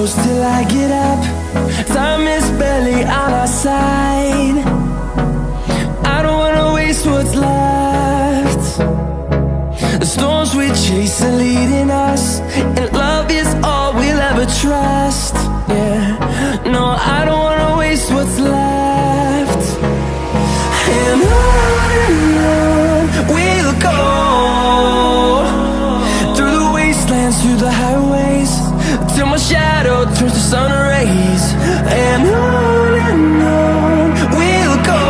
close till I get up. Time is barely on our side. I don't wanna waste what's left. The storms we chase are leading us, and love is all we'll ever trust. Yeah, no, I don't wanna waste what's left. And on we'll go, through the wastelands, through the highways, till my shadow turns to sun rays. And on we'll go,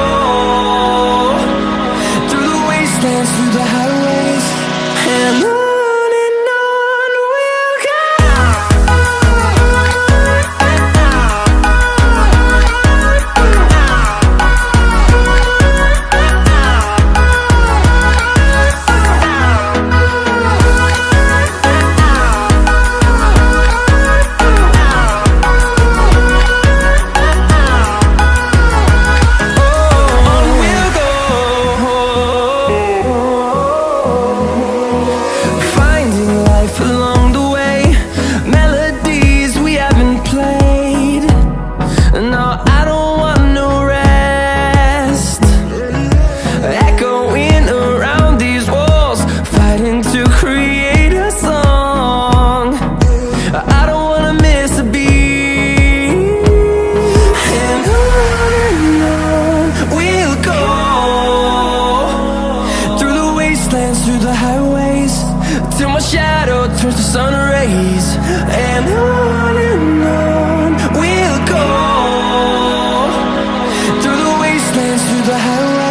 through the wastelands, through the highways, and on we'll go. Through the highways, till my shadow turns to sun rays. And on we'll go, through the wastelands, through the highways.